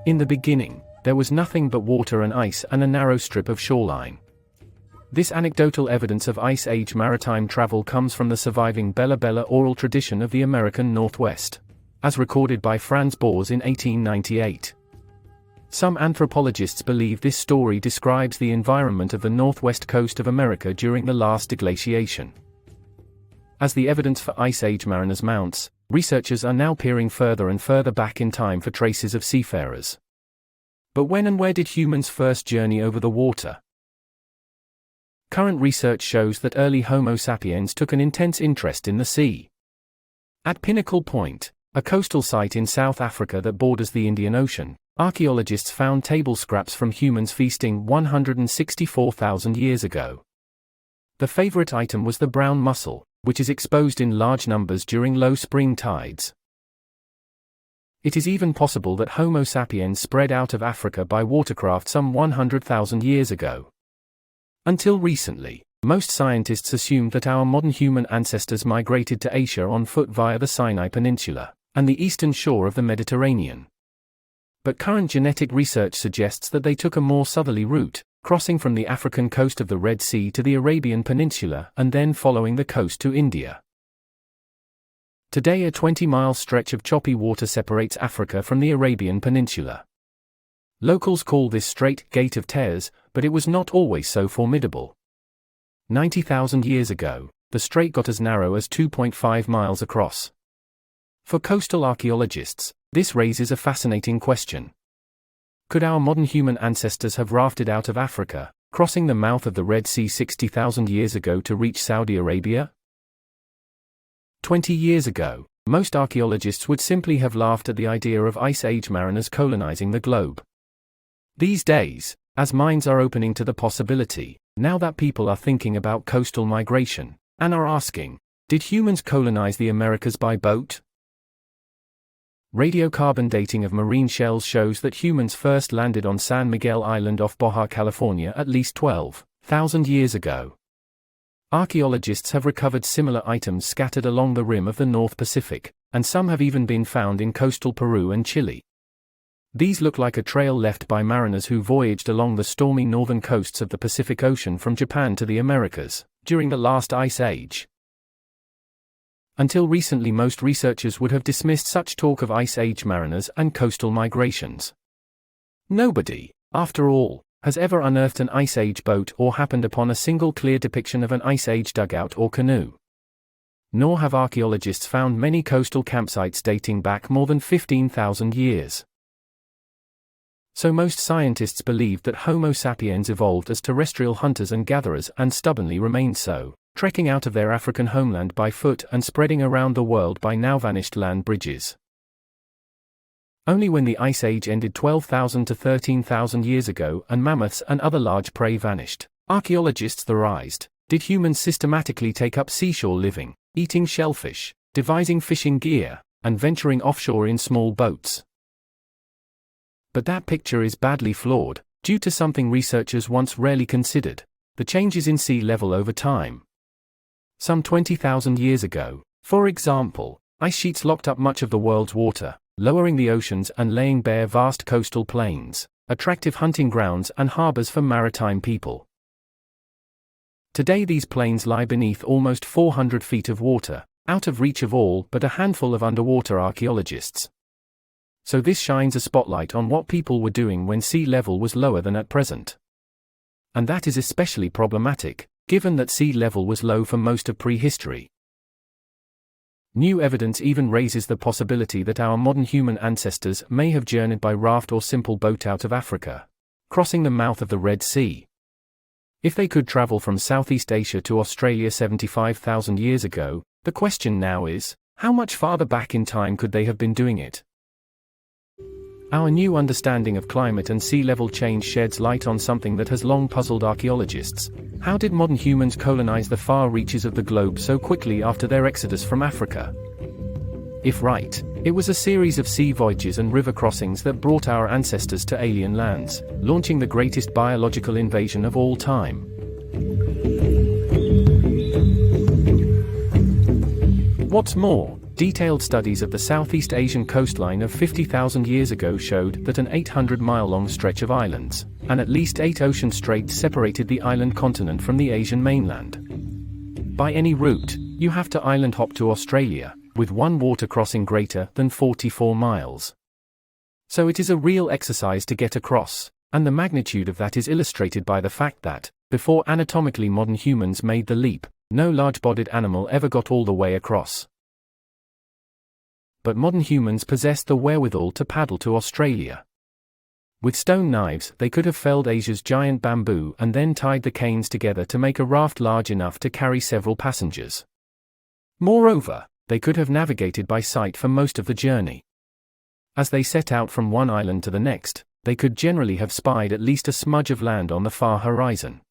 In the beginning, there was nothing but water and ice and a narrow strip of shoreline. This anecdotal evidence of Ice Age maritime travel comes from the surviving Bella Bella oral tradition of the American Northwest, as recorded by Franz Boas in 1898. Some anthropologists believe this story describes the environment of the northwest coast of America during the last deglaciation. As the evidence for Ice Age mariners mounts, researchers are now peering further and further back in time for traces of seafarers. But when and where did humans first journey over the water? Current research shows that early Homo sapiens took an intense interest in the sea. At Pinnacle Point, a coastal site in South Africa that borders the Indian Ocean, archaeologists found table scraps from humans feasting 164,000 years ago. The favorite item was the brown mussel, which is exposed in large numbers during low spring tides. It is even possible that Homo sapiens spread out of Africa by watercraft some 100,000 years ago. Until recently, most scientists assumed that our modern human ancestors migrated to Asia on foot via the Sinai Peninsula and the eastern shore of the Mediterranean. But current genetic research suggests that they took a more southerly route, crossing from the African coast of the Red Sea to the Arabian Peninsula and then following the coast to India. Today a 20-mile stretch of choppy water separates Africa from the Arabian Peninsula. Locals call this strait Gate of Tears, but it was not always so formidable. 90,000 years ago, the strait got as narrow as 2.5 miles across. For coastal archaeologists, this raises a fascinating question. Could our modern human ancestors have rafted out of Africa, crossing the mouth of the Red Sea 60,000 years ago to reach Saudi Arabia? 20 years ago, most archaeologists would simply have laughed at the idea of Ice Age mariners colonizing the globe. These days, as minds are opening to the possibility, now that people are thinking about coastal migration, and are asking, did humans colonize the Americas by boat? Radiocarbon dating of marine shells shows that humans first landed on San Miguel Island off Baja California at least 12,000 years ago. Archaeologists have recovered similar items scattered along the rim of the North Pacific, and some have even been found in coastal Peru and Chile. These look like a trail left by mariners who voyaged along the stormy northern coasts of the Pacific Ocean from Japan to the Americas, during the last ice age. Until recently most researchers would have dismissed such talk of Ice Age mariners and coastal migrations. Nobody, after all, has ever unearthed an Ice Age boat or happened upon a single clear depiction of an Ice Age dugout or canoe. Nor have archaeologists found many coastal campsites dating back more than 15,000 years. So most scientists believe that Homo sapiens evolved as terrestrial hunters and gatherers and stubbornly remained so, trekking out of their African homeland by foot and spreading around the world by now vanished land bridges. Only when the Ice Age ended 12,000 to 13,000 years ago and mammoths and other large prey vanished, archaeologists theorized, did humans systematically take up seashore living, eating shellfish, devising fishing gear, and venturing offshore in small boats. But that picture is badly flawed, due to something researchers once rarely considered: the changes in sea level over time. Some 20,000 years ago, for example, ice sheets locked up much of the world's water, lowering the oceans and laying bare vast coastal plains, attractive hunting grounds and harbors for maritime people. Today these plains lie beneath almost 400 feet of water, out of reach of all but a handful of underwater archaeologists. So this shines a spotlight on what people were doing when sea level was lower than at present. And that is especially problematic, given that sea level was low for most of prehistory. New evidence even raises the possibility that our modern human ancestors may have journeyed by raft or simple boat out of Africa, crossing the mouth of the Red Sea. If they could travel from Southeast Asia to Australia 75,000 years ago, the question now is, how much farther back in time could they have been doing it? Our new understanding of climate and sea level change sheds light on something that has long puzzled archaeologists. How did modern humans colonize the far reaches of the globe so quickly after their exodus from Africa? If right, it was a series of sea voyages and river crossings that brought our ancestors to alien lands, launching the greatest biological invasion of all time. What's more, Detailed studies of the Southeast Asian coastline of 50,000 years ago showed that an 800-mile-long stretch of islands, and at least 8 ocean straits separated the island continent from the Asian mainland. By any route, you have to island hop to Australia, with one water crossing greater than 44 miles. So it is a real exercise to get across, and the magnitude of that is illustrated by the fact that, before anatomically modern humans made the leap, no large-bodied animal ever got all the way across. But modern humans possessed the wherewithal to paddle to Australia. With stone knives, they could have felled Asia's giant bamboo and then tied the canes together to make a raft large enough to carry several passengers. Moreover, they could have navigated by sight for most of the journey. As they set out from one island to the next, they could generally have spied at least a smudge of land on the far horizon.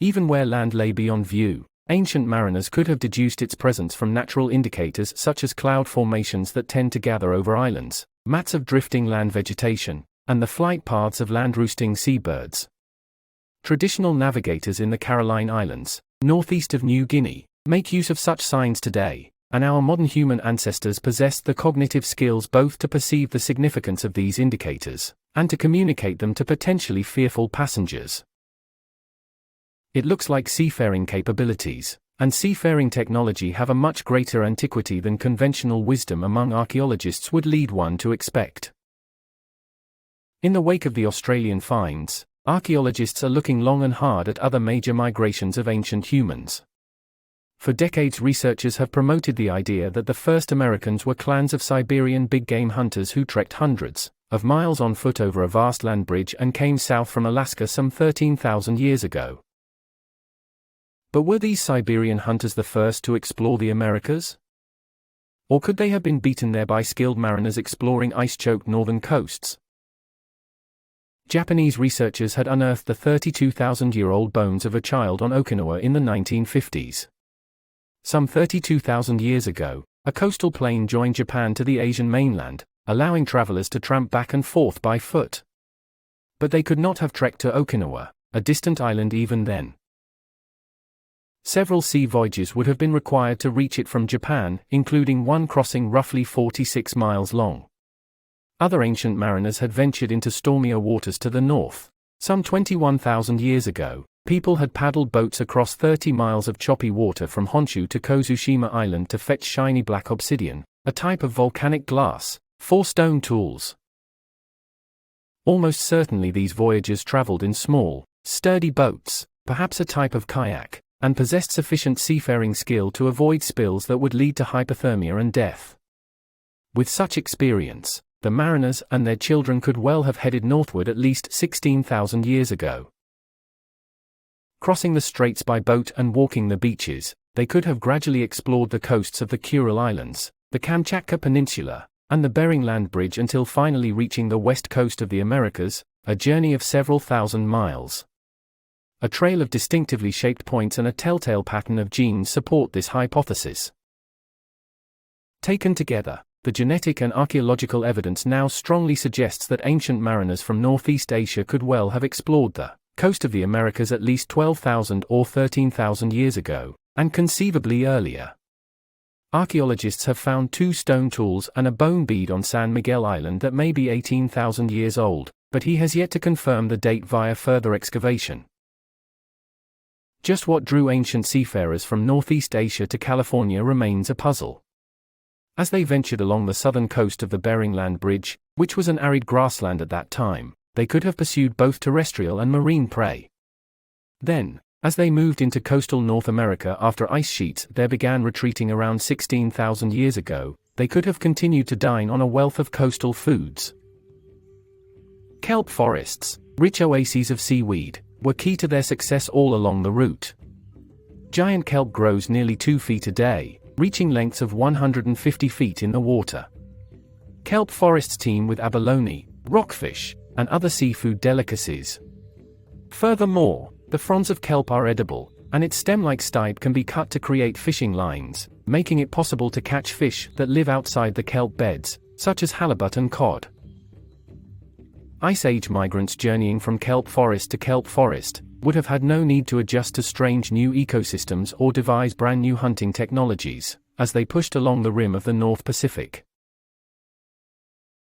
Even where land lay beyond view, ancient mariners could have deduced its presence from natural indicators such as cloud formations that tend to gather over islands, mats of drifting land vegetation, and the flight paths of land-roosting seabirds. Traditional navigators in the Caroline Islands, northeast of New Guinea, make use of such signs today, and our modern human ancestors possessed the cognitive skills both to perceive the significance of these indicators, and to communicate them to potentially fearful passengers. It looks like seafaring capabilities, and seafaring technology have a much greater antiquity than conventional wisdom among archaeologists would lead one to expect. In the wake of the Australian finds, archaeologists are looking long and hard at other major migrations of ancient humans. For decades, researchers have promoted the idea that the first Americans were clans of Siberian big-game hunters who trekked hundreds of miles on foot over a vast land bridge and came south from Alaska some 13,000 years ago. But were these Siberian hunters the first to explore the Americas? Or could they have been beaten there by skilled mariners exploring ice-choked northern coasts? Japanese researchers had unearthed the 32,000-year-old bones of a child on Okinawa in the 1950s. Some 32,000 years ago, a coastal plain joined Japan to the Asian mainland, allowing travelers to tramp back and forth by foot. But they could not have trekked to Okinawa, a distant island even then. Several sea voyages would have been required to reach it from Japan, including one crossing roughly 46 miles long. Other ancient mariners had ventured into stormier waters to the north. Some 21,000 years ago, people had paddled boats across 30 miles of choppy water from Honshu to Kozushima Island to fetch shiny black obsidian, a type of volcanic glass, for stone tools. Almost certainly these voyagers traveled in small, sturdy boats, perhaps a type of kayak, and possessed sufficient seafaring skill to avoid spills that would lead to hypothermia and death. With such experience, the mariners and their children could well have headed northward at least 16,000 years ago. Crossing the straits by boat and walking the beaches, they could have gradually explored the coasts of the Kuril Islands, the Kamchatka Peninsula, and the Bering Land Bridge until finally reaching the west coast of the Americas, a journey of several thousand miles. A trail of distinctively shaped points and a telltale pattern of genes support this hypothesis. Taken together, the genetic and archaeological evidence now strongly suggests that ancient mariners from Northeast Asia could well have explored the coast of the Americas at least 12,000 or 13,000 years ago, and conceivably earlier. Archaeologists have found 2 stone tools and a bone bead on San Miguel Island that may be 18,000 years old, but he has yet to confirm the date via further excavation. Just what drew ancient seafarers from Northeast Asia to California remains a puzzle. As they ventured along the southern coast of the Bering Land Bridge, which was an arid grassland at that time, they could have pursued both terrestrial and marine prey. Then, as they moved into coastal North America after ice sheets there began retreating around 16,000 years ago, they could have continued to dine on a wealth of coastal foods. Kelp forests, rich oases of seaweed, were key to their success all along the route. Giant kelp grows nearly 2 feet a day, reaching lengths of 150 feet in the water. Kelp forests teem with abalone, rockfish, and other seafood delicacies. Furthermore, the fronds of kelp are edible, and its stem-like stipe can be cut to create fishing lines, making it possible to catch fish that live outside the kelp beds, such as halibut and cod. Ice Age migrants journeying from kelp forest to kelp forest would have had no need to adjust to strange new ecosystems or devise brand new hunting technologies, as they pushed along the rim of the North Pacific.